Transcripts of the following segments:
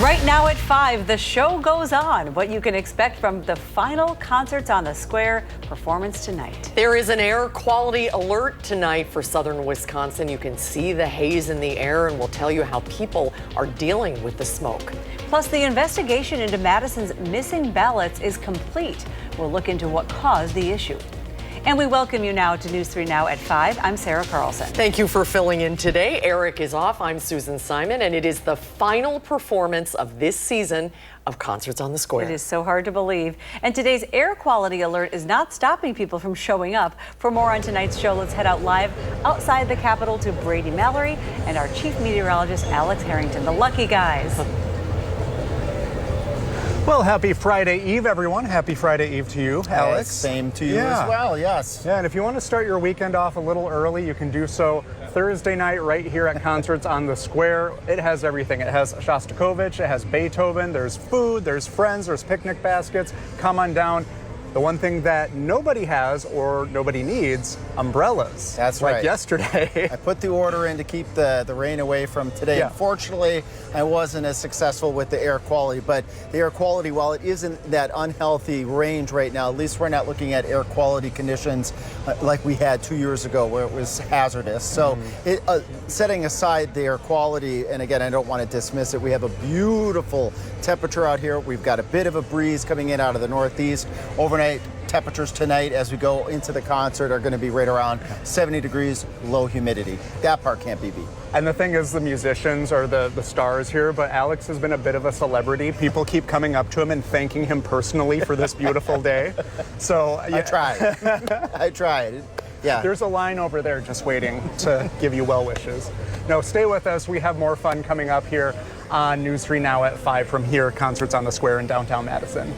Right now at 5, the show goes on. What you can expect from the final Concerts on the Square performance tonight. There is an air quality alert tonight for southern Wisconsin. You can see the haze in the air, and we'll tell you how people are dealing with the smoke. Plus, the investigation into Madison's missing ballots is complete. We'll look into what caused the issue. And we welcome you now to News 3 Now at 5. I'm Sarah Carlson. Thank you for filling in today. Eric is off. I'm Susan Simon, and it is the final performance of this season of Concerts on the Square. It is so hard to believe. And today's air quality alert is not stopping people from showing up. For more on tonight's show, let's head out live outside the Capitol to Brady Mallory and our chief meteorologist, Alex Harrington, the lucky guys. Well, happy Friday Eve, everyone. Happy Friday Eve to you, Alex. Same to you as well, yes. Yeah, and if you want to start your weekend off a little early, you can do so Thursday night right here at Concerts on the Square. It has everything. It has Shostakovich, it has Beethoven, there's food, there's friends, there's picnic baskets. Come on down. The one thing that nobody has or nobody needs, umbrellas. That's right. Like yesterday. I put the order in to keep the rain away from today. Yeah. Unfortunately, I wasn't as successful with the air quality, but the air quality, while it isn't that unhealthy range right now, at least we're not looking at air quality conditions like we had 2 years ago where it was hazardous. So setting aside the air quality, and again, I don't want to dismiss it, we have a beautiful temperature out here. We've got a bit of a breeze coming in out of the northeast. Overnight temperatures tonight as we go into the concert are going to be right around 70 degrees, low humidity. That part can't be beat. And the thing is, the musicians are the stars here, but Alex has been a bit of a celebrity. People keep coming up to him and thanking him personally for this beautiful day. So yeah. I tried. I tried. Yeah. There's a line over there just waiting to give you well wishes. No, stay with us. We have more fun coming up here on News 3 Now at 5 from here, Concerts on the Square in downtown Madison.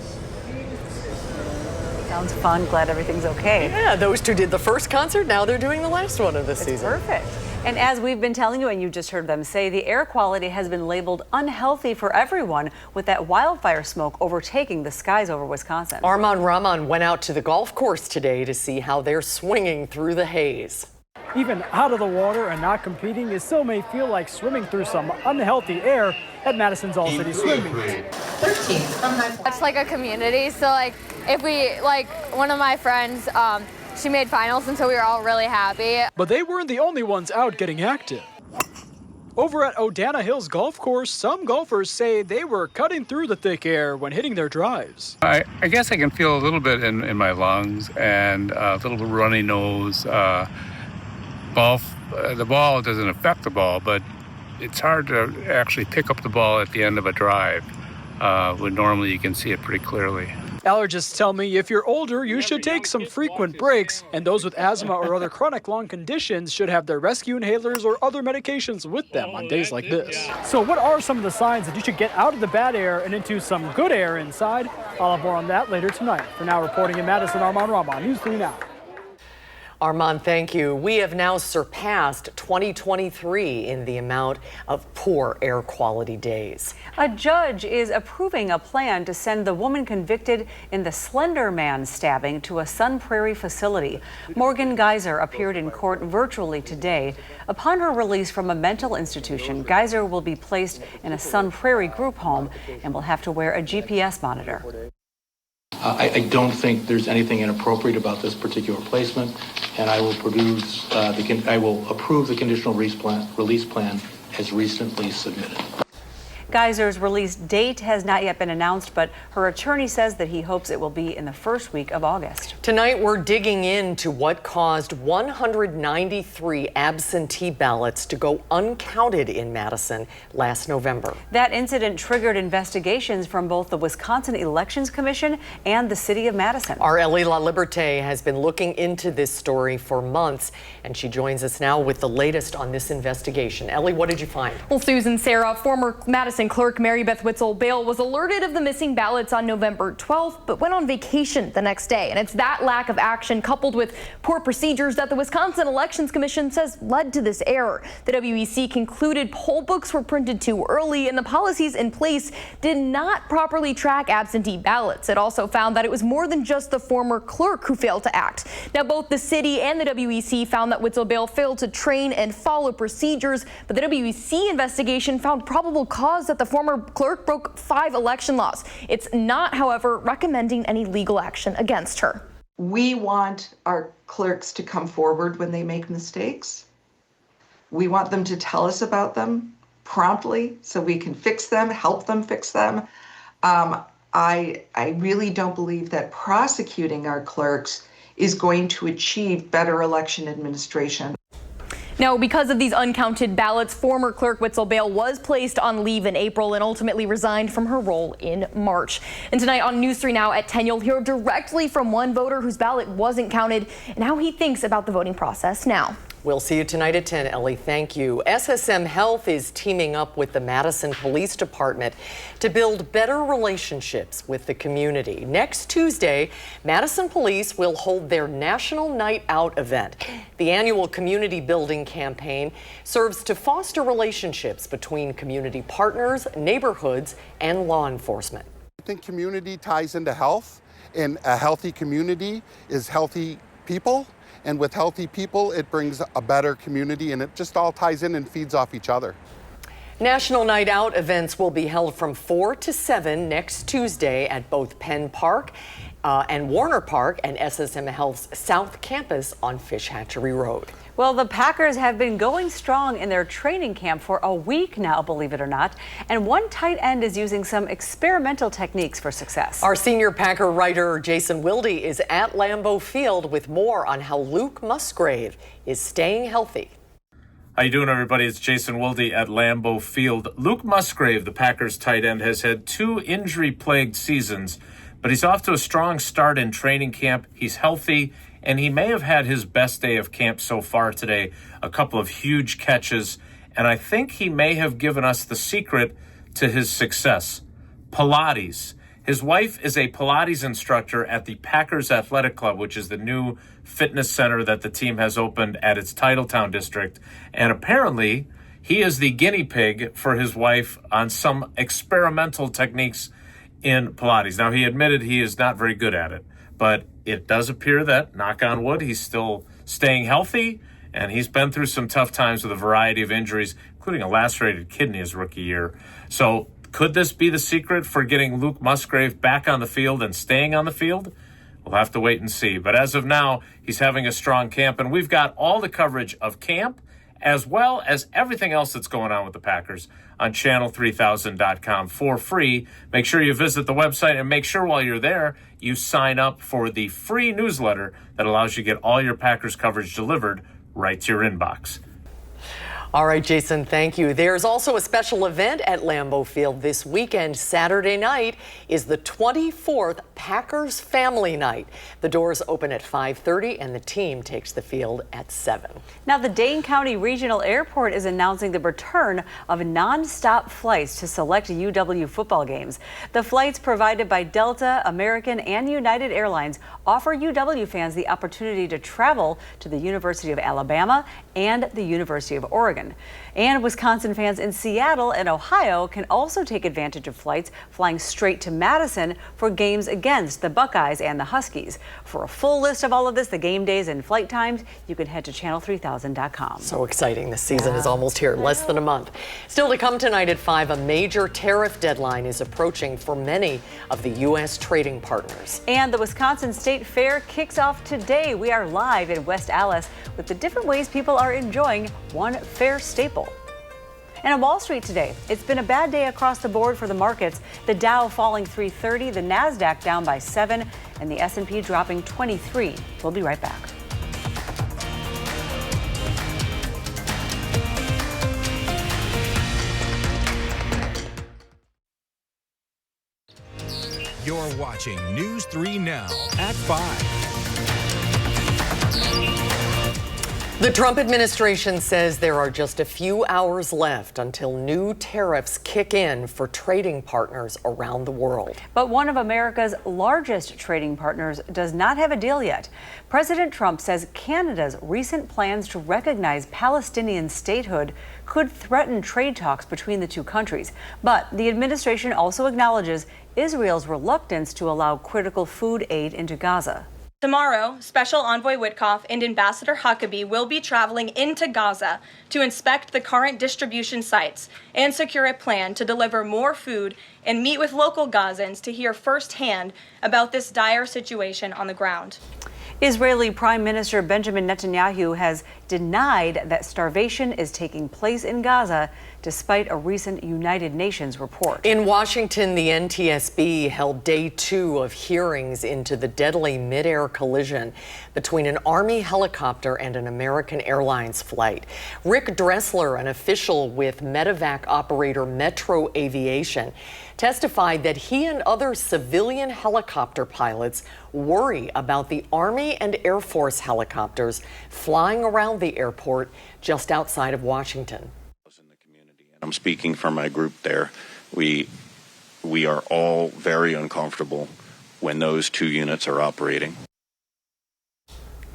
Sounds fun. Glad everything's okay. Yeah, those two did the first concert. Now they're doing the last one of this season. Perfect. And as we've been telling you, and you just heard them say, the air quality has been labeled unhealthy for everyone with that wildfire smoke overtaking the skies over Wisconsin. Armand Rahman went out to the golf course today to see how they're swinging through the haze. Even out of the water and not competing, it still may feel like swimming through some unhealthy air at Madison's All-City Swim Meet. 13 from High Point. It's like a community, so if we, one of my friends, she made finals, and so we were all really happy. But they weren't the only ones out getting active. Over at Odana Hills Golf Course, some golfers say they were cutting through the thick air when hitting their drives. I guess I can feel a little bit in my lungs and a little bit runny nose. The ball doesn't affect the ball, but it's hard to actually pick up the ball at the end of a drive when normally you can see it pretty clearly. Allergists tell me if you're older, you should take some frequent breaks, and those with asthma or other chronic lung conditions should have their rescue inhalers or other medications with them on days like this. So what are some of the signs that you should get out of the bad air and into some good air inside? I'll have more on that later tonight. For now, reporting in Madison, Armand Rahman, News 3 Now. Armand, thank you. We have now surpassed 2023 in the amount of poor air quality days. A judge is approving a plan to send the woman convicted in the Slender Man stabbing to a Sun Prairie facility. Morgan Geyser appeared in court virtually today. Upon her release from a mental institution, Geyser will be placed in a Sun Prairie group home and will have to wear a GPS monitor. I don't think there's anything inappropriate about this particular placement, and I will produce I will approve the conditional release plan as recently submitted. Geyser's release date has not yet been announced, but her attorney says that he hopes it will be in the first week of August. Tonight, we're digging into what caused 193 absentee ballots to go uncounted in Madison last November. That incident triggered investigations from both the Wisconsin Elections Commission and the city of Madison. Our Ellie LaLiberte has been looking into this story for months, and she joins us now with the latest on this investigation. Ellie, what did you find? Well, Susan, Sarah, former Madison Clerk Mary Beth Witzel-Bale was alerted of the missing ballots on November 12th, but went on vacation the next day. And it's that lack of action coupled with poor procedures that the Wisconsin Elections Commission says led to this error. The WEC concluded poll books were printed too early and the policies in place did not properly track absentee ballots. It also found that it was more than just the former clerk who failed to act. Now, both the city and the WEC found that Witzel-Bale failed to train and follow procedures, but the WEC investigation found probable cause was that the former clerk broke 5 election laws. It's not, however, recommending any legal action against her. We want our clerks to come forward when they make mistakes. We want them to tell us about them promptly so we can fix them, help them fix them. I really don't believe that prosecuting our clerks is going to achieve better election administration. Now, because of these uncounted ballots, former clerk Witzel-Bale was placed on leave in April and ultimately resigned from her role in March. And tonight on News 3 Now at 10, you'll hear directly from one voter whose ballot wasn't counted and how he thinks about the voting process now. We'll see you tonight at 10, Ellie. Thank you. SSM Health is teaming up with the Madison Police Department to build better relationships with the community. Next Tuesday, Madison Police will hold their National Night Out event. The annual community building campaign serves to foster relationships between community partners, neighborhoods, and law enforcement. I think community ties into health, and a healthy community is healthy people. And with healthy people, it brings a better community, and it just all ties in and feeds off each other. National Night Out events will be held from 4 to 7 next Tuesday at both Penn Park and Warner Park and SSM Health's South Campus on Fish Hatchery Road. Well, the Packers have been going strong in their training camp for a week now, believe it or not, and one tight end is using some experimental techniques for success. Our senior Packer writer Jason Wilde is at Lambeau Field with more on how Luke Musgrave is staying healthy. How you doing, everybody? It's Jason Wilde at Lambeau Field. Luke Musgrave, the Packers tight end, has had 2 injury-plagued seasons, but he's off to a strong start in training camp. He's healthy, and he may have had his best day of camp so far today. A couple of huge catches, and I think he may have given us the secret to his success. Pilates. His wife is a Pilates instructor at the Packers Athletic Club, which is the new fitness center that the team has opened at its Titletown district. And apparently, he is the guinea pig for his wife on some experimental techniques in Pilates. Now, he admitted he is not very good at it, but it does appear that, knock on wood, he's still staying healthy, and he's been through some tough times with a variety of injuries, including a lacerated kidney his rookie year. So could this be the secret for getting Luke Musgrave back on the field and staying on the field? We'll have to wait and see. But as of now, he's having a strong camp, and we've got all the coverage of camp as well as everything else that's going on with the Packers on channel3000.com for free. Make sure you visit the website, and make sure while you're there, you sign up for the free newsletter that allows you to get all your Packers coverage delivered right to your inbox. All right, Jason, thank you. There's also a special event at Lambeau Field this weekend. Saturday night is the 24th Packers Family Night. The doors open at 5:30 and the team takes the field at 7. Now, the Dane County Regional Airport is announcing the return of nonstop flights to select UW football games. The flights provided by Delta, American, and United Airlines offer UW fans the opportunity to travel to the University of Alabama and the University of Oregon. And Wisconsin fans in Seattle and Ohio can also take advantage of flights flying straight to Madison for games against the Buckeyes and the Huskies. For a full list of all of this, the game days and flight times, you can head to channel3000.com. So exciting. The season is almost here, less than a month. Still to come tonight at 5, a major tariff deadline is approaching for many of the U.S. trading partners. And the Wisconsin State Fair kicks off today. We are live in West Allis with the different ways people are enjoying one fair staple. And on Wall Street today, it's been a bad day across the board for the markets. The Dow falling 330, the Nasdaq down by 7, and the S&P dropping 23. We'll be right back. You're watching News 3 Now at 5. The Trump administration says there are just a few hours left until new tariffs kick in for trading partners around the world. But one of America's largest trading partners does not have a deal yet. President Trump says Canada's recent plans to recognize Palestinian statehood could threaten trade talks between the two countries. But the administration also acknowledges Israel's reluctance to allow critical food aid into Gaza. Tomorrow, Special Envoy Witkoff and Ambassador Huckabee will be traveling into Gaza to inspect the current distribution sites and secure a plan to deliver more food and meet with local Gazans to hear firsthand about this dire situation on the ground. Israeli Prime Minister Benjamin Netanyahu has denied that starvation is taking place in Gaza, despite a recent United Nations report. In Washington, the NTSB held day 2 of hearings into the deadly mid-air collision between an Army helicopter and an American Airlines flight. Rick Dressler, an official with medevac operator Metro Aviation, testified that he and other civilian helicopter pilots worry about the Army and Air Force helicopters flying around the airport just outside of Washington. I'm speaking for my group there. We are all very uncomfortable when those two units are operating.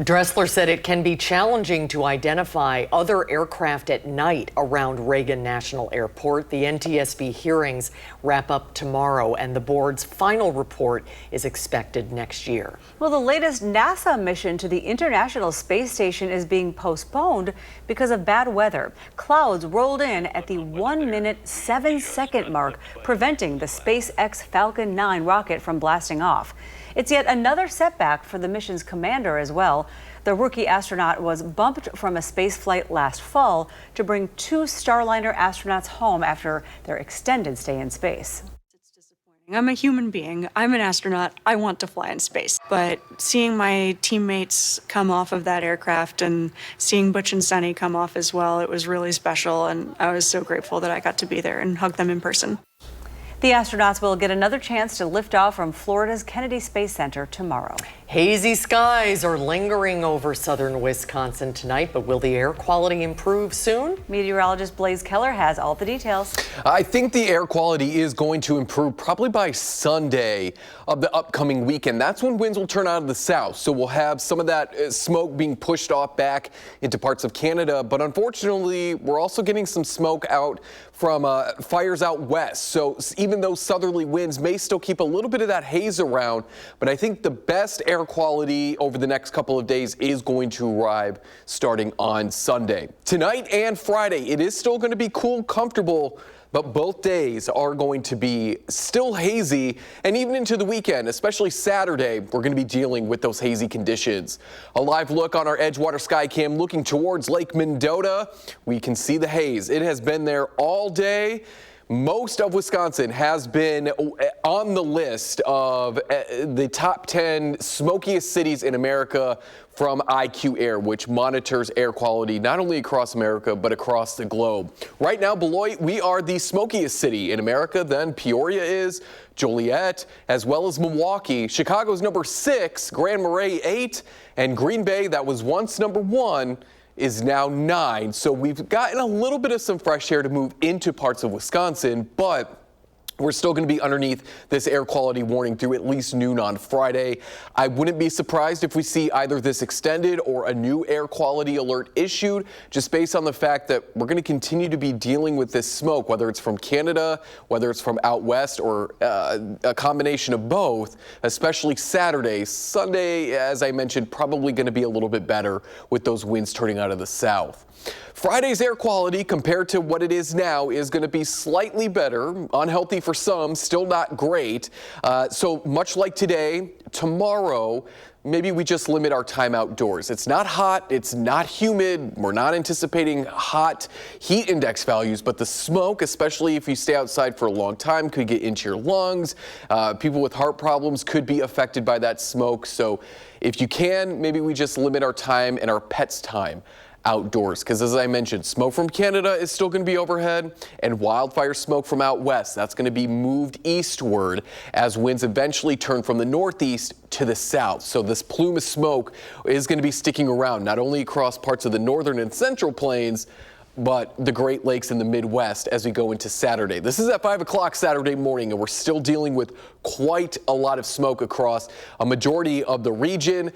Dressler said it can be challenging to identify other aircraft at night around Reagan National Airport. The NTSB hearings wrap up tomorrow, and the board's final report is expected next year. Well, the latest NASA mission to the International Space Station is being postponed because of bad weather. Clouds rolled in at the 1-minute 7-second mark, preventing the SpaceX Falcon 9 rocket from blasting off. It's yet another setback for the mission's commander as well. The rookie astronaut was bumped from a space flight last fall to bring 2 Starliner astronauts home after their extended stay in space. I'm a human being. I'm an astronaut. I want to fly in space. But seeing my teammates come off of that aircraft and seeing Butch and Sunny come off as well, it was really special. And I was so grateful that I got to be there and hug them in person. The astronauts will get another chance to lift off from Florida's Kennedy Space Center tomorrow. Hazy skies are lingering over southern Wisconsin tonight, but will the air quality improve soon? Meteorologist Blaze Keller has all the details. I think the air quality is going to improve probably by Sunday of the upcoming weekend. That's when winds will turn out of the south, so we'll have some of that smoke being pushed off back into parts of Canada. But unfortunately, we're also getting some smoke out from fires out west. So even though southerly winds may still keep a little bit of that haze around, but I think the best air quality over the next couple of days is going to arrive starting on Sunday. Tonight and Friday, it is still going to be cool, comfortable, but both days are going to be still hazy, and even into the weekend, especially Saturday, we're going to be dealing with those hazy conditions. A live look on our Edgewater Skycam looking towards Lake Mendota. We can see the haze. It has been there all day. Most of Wisconsin has been on the list of the top 10 smokiest cities in America from IQ Air, which monitors air quality not only across America, but across the globe. Right now, Beloit, we are the smokiest city in America. Then Peoria is, Joliet, as well as Milwaukee. Chicago's number 6, Grand Marais 8, and Green Bay, that was once number 1, is now 9. So we've gotten a little bit of some fresh air to move into parts of Wisconsin, but we're still going to be underneath this air quality warning through at least noon on Friday. I wouldn't be surprised if we see either this extended or a new air quality alert issued, just based on the fact that we're going to continue to be dealing with this smoke, whether it's from Canada, whether it's from out west, or a combination of both, especially Saturday. Sunday, as I mentioned, probably going to be a little bit better with those winds turning out of the south. Friday's air quality compared to what it is now is going to be slightly better, unhealthy for some, still not great. So much like today, tomorrow, maybe we just limit our time outdoors. It's not hot, it's not humid, we're not anticipating hot heat index values, but the smoke, especially if you stay outside for a long time, could get into your lungs. People with heart problems could be affected by that smoke. So if you can, maybe we just limit our time and our pets' time outdoors, because as I mentioned, smoke from Canada is still going to be overhead, and wildfire smoke from out west, that's going to be moved eastward as winds eventually turn from the northeast to the south. So this plume of smoke is going to be sticking around not only across parts of the northern and central plains, but the Great Lakes and the Midwest as we go into Saturday. This is at 5 o'clock Saturday morning, and we're still dealing with quite a lot of smoke across a majority of the region.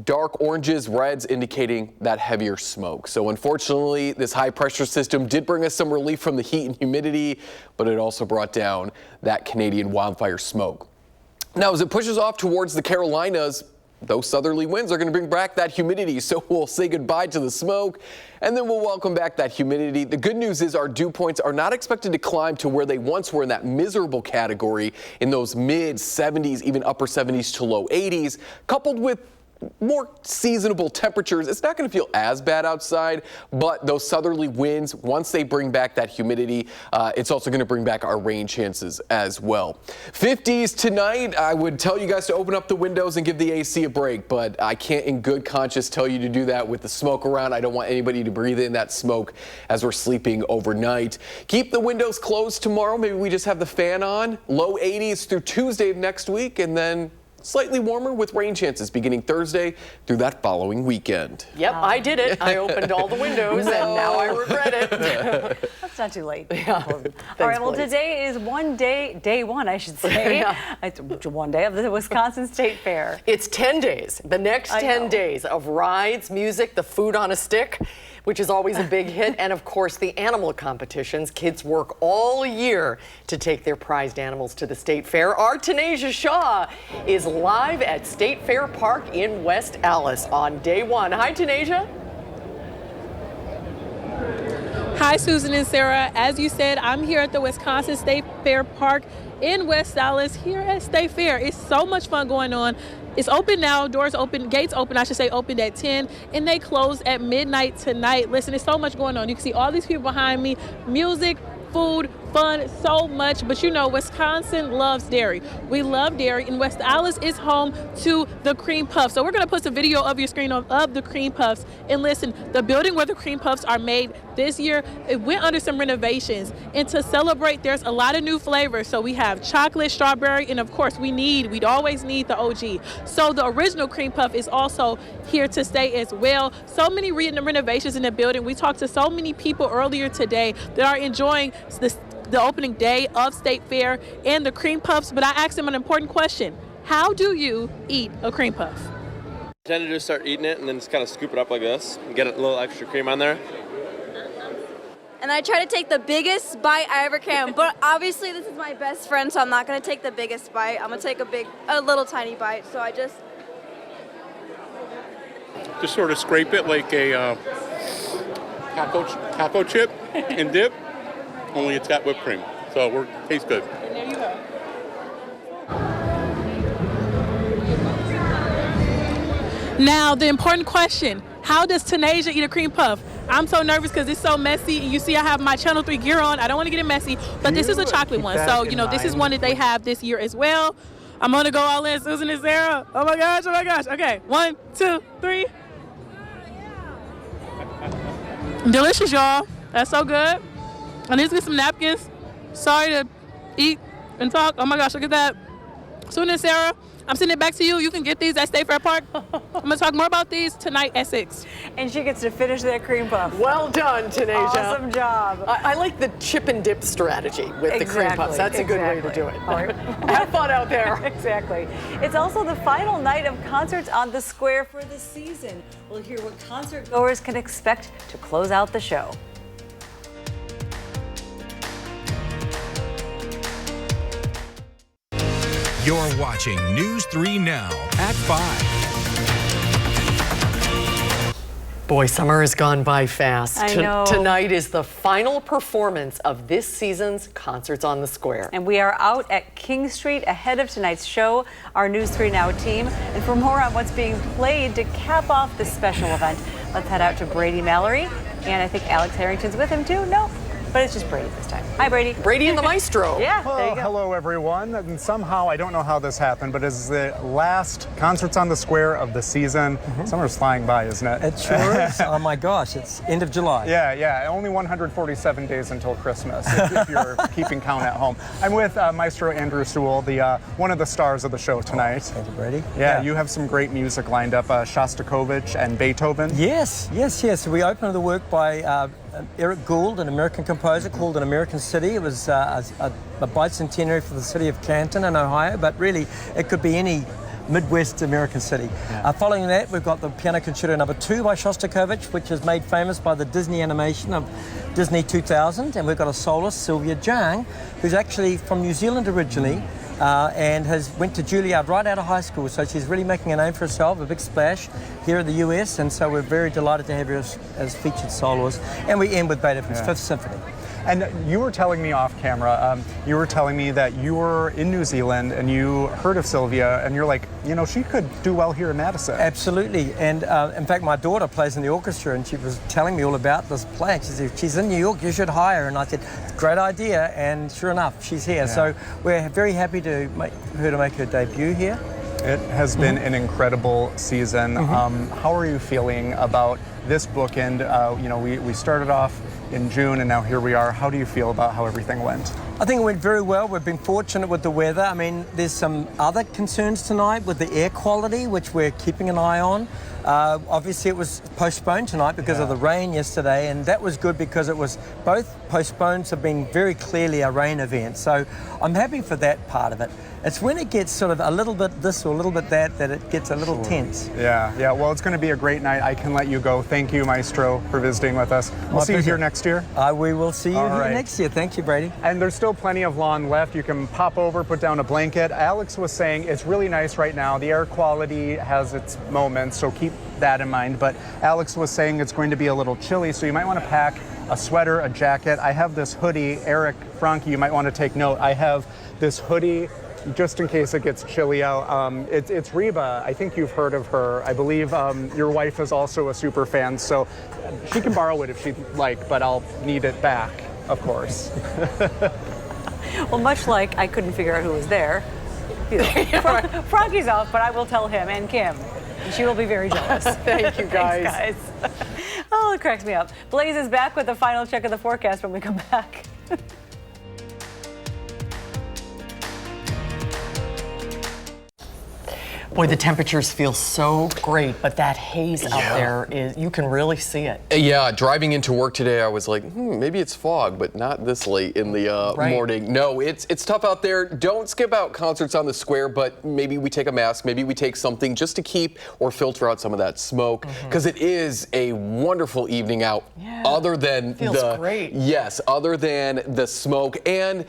Dark oranges, reds indicating that heavier smoke. So unfortunately, this high pressure system did bring us some relief from the heat and humidity, but it also brought down that Canadian wildfire smoke. Now, as it pushes off towards the Carolinas, those southerly winds are going to bring back that humidity, so we'll say goodbye to the smoke, and then we'll welcome back that humidity. The good news is our dew points are not expected to climb to where they once were in that miserable category in those mid 70s, even upper 70s to low 80s, coupled with more seasonable temperatures. It's not going to feel as bad outside, but those southerly winds, once they bring back that humidity, it's also going to bring back our rain chances as well. 50s tonight. I would tell you guys to open up the windows and give the AC a break, but I can't in good conscience tell you to do that with the smoke around. I don't want anybody to breathe in that smoke as we're sleeping overnight. Keep the windows closed tomorrow. Maybe we just have the fan on. Low 80s through Tuesday of next week, and then slightly warmer with rain chances beginning Thursday through that following weekend. Yep, I did it. I opened all the windows and now I regret it. That's not too late. Yeah. All right, well, today is day one, I should say. It's one day of the Wisconsin State Fair. It's 10 days. The next 10 days of rides, music, the food on a stick, which is always a big hit, and of course the animal competitions. Kids work all year to take their prized animals to the State Fair. Our Tanasia Shaw is live at State Fair Park in West Allis on day one. Hi, Tanasia. Hi, Susan and Sarah. As you said, I'm here at the Wisconsin State Fair Park in West Allis here at State Fair. It's so much fun going on. It's open now, doors open, gates open, I should say, opened at 10, and they close at midnight tonight. Listen, there's so much going on. You can see all these people behind me, music, food, fun, so much. But you know, Wisconsin loves dairy. We love dairy, and West Allis is home to the cream puffs. So we're going to put some video of your screen of the cream puffs. And listen, the building where the cream puffs are made this year, it went under some renovations. And to celebrate, there's a lot of new flavors. So we have chocolate, strawberry, and of course we'd always need the OG. So the original cream puff is also here to stay as well. So many renovations in the building. We talked to so many people earlier today that are enjoying the opening day of State Fair and the cream puffs, but I asked them an important question. How do you eat a cream puff? I tend to just start eating it and then just kind of scoop it up like this and get a little extra cream on there. And I try to take the biggest bite I ever can, but obviously this is my best friend, so I'm not going to take the biggest bite. I'm going to take a little tiny bite, so I just sort of scrape it like a taco chip and dip. Only it's got whipped cream, so it tastes good. And there you go. Now, the important question, how does Tanasia eat a cream puff? I'm so nervous because it's so messy. You see I have my Channel 3 gear on. I don't want to get it messy, but this is a chocolate one. So, you know, this is one that they have this year as well. I'm going to go all in, Susan and Sarah. Oh my gosh, oh my gosh. Okay, 1, 2, 3. Delicious, y'all. That's so good. I need to get some napkins. Sorry to eat and talk. Oh my gosh, look at that. Susan and Sarah, I'm sending it back to you. You can get these at State Fair Park. I'm going to talk more about these tonight at 6. And she gets to finish that cream puff. Well done, Tanasia. Awesome job. I like the chip and dip strategy with the cream puffs. That's a good way to do it. All right. Have fun out there. Exactly. It's also the final night of concerts on the square for the season. We'll hear what concert goers can expect to close out the show. You're watching News 3 Now at 5. Boy, summer has gone by fast. I know. Tonight is the final performance of this season's Concerts on the Square. And we are out at King Street ahead of tonight's show, our News 3 Now team. And for more on what's being played to cap off this special event, let's head out to Brady Mallory. And I think Alex Harrington's with him too. No, but it's just Brady this time. Hi, Brady. Brady and the Maestro. Yeah, well, there you go. Hello, everyone. And somehow, I don't know how this happened, but it's the last Concerts on the Square of the season. Summer's flying by, isn't it? It sure is. Oh my gosh, it's end of July. Yeah. Only 147 days until Christmas, if you're keeping count at home. I'm with Maestro Andrew Sewell, one of the stars of the show tonight. Thank you, Brady. Yeah, you have some great music lined up, Shostakovich and Beethoven. Yes. We opened the work by Eric Gould, an American composer, called An American City. It was a bicentenary for the city of Canton in Ohio, but really it could be any Midwest American city. Yeah. Following that, we've got the Piano Concerto No. 2 by Shostakovich, which is made famous by the Disney animation of Disney 2000, and we've got a soloist, Sylvia Jang, who's actually from New Zealand originally, and went to Juilliard right out of high school. So she's really making a name for herself, a big splash here in the US. And so we're very delighted to have her as featured soloist. And we end with Beethoven's Fifth Symphony. And you were telling me off camera, you were telling me that you were in New Zealand and you heard of Sylvia and you're like, you know, she could do well here in Madison. Absolutely. And in fact, my daughter plays in the orchestra and she was telling me all about this play. And she said, she's in New York, you should hire her. And I said, great idea. And sure enough, she's here. Yeah. So we're very happy to make her debut here. It has been an incredible season. How are you feeling about this bookend? You know, we started off in June and now here we are. How do you feel about how everything went? I think it went very well. We've been fortunate with the weather. I mean, there's some other concerns tonight with the air quality, which we're keeping an eye on. Obviously, it was postponed tonight because of the rain yesterday, and that was good because it was both postponed have been very clearly a rain event. So I'm happy for that part of it. It's when it gets sort of a little bit this or a little bit that it gets a little tense. Yeah. Well, it's going to be a great night. I can let you go. Thank you, Maestro, for visiting with us. We'll see you here next year. We will see you here next year. Thank you, Brady. And there's still plenty of lawn left. You can pop over, put down a blanket. Alex was saying it's really nice right now. The air quality has its moments, so keep that in mind. But Alex was saying it's going to be a little chilly, so you might want to pack a sweater, a jacket. I have this hoodie. Eric, Frankie, you might want to take note. I have this hoodie just in case it gets chilly out. It's Reba. I think you've heard of her. I believe your wife is also a super fan, so she can borrow it if she'd like, but I'll need it back, of course. Well, much like I couldn't figure out who was there. Frankie's off, but I will tell him and Kim. She will be very jealous. Thank you, guys. Thanks, guys. Oh, it cracks me up. Blaze is back with the final check of the forecast when we come back. Boy, the temperatures feel so great, but that haze out there you can really see it. Yeah, driving into work today, I was like, maybe it's fog, but not this late in the morning. No, it's tough out there. Don't skip out concerts on the square, but maybe we take a mask, maybe we take something just to keep or filter out some of that smoke, because it is a wonderful evening out. Yeah. Other than great. Yes, other than the smoke, and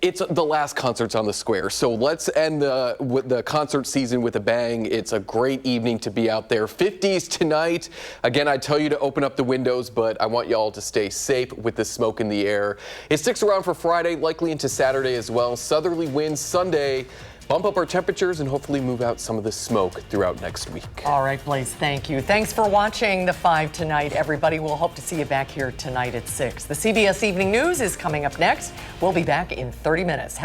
it's the last concerts on the square, so let's end the concert season with a bang. It's a great evening to be out there. 50s tonight. Again, I tell you to open up the windows, but I want y'all to stay safe with the smoke in the air. It sticks around for Friday, likely into Saturday as well. Southerly winds Sunday. Bump up our temperatures and hopefully move out some of the smoke throughout next week. All right, Blaze, thank you. Thanks for watching The 5 tonight, everybody. We'll hope to see you back here tonight at 6. The CBS Evening News is coming up next. We'll be back in 30 minutes.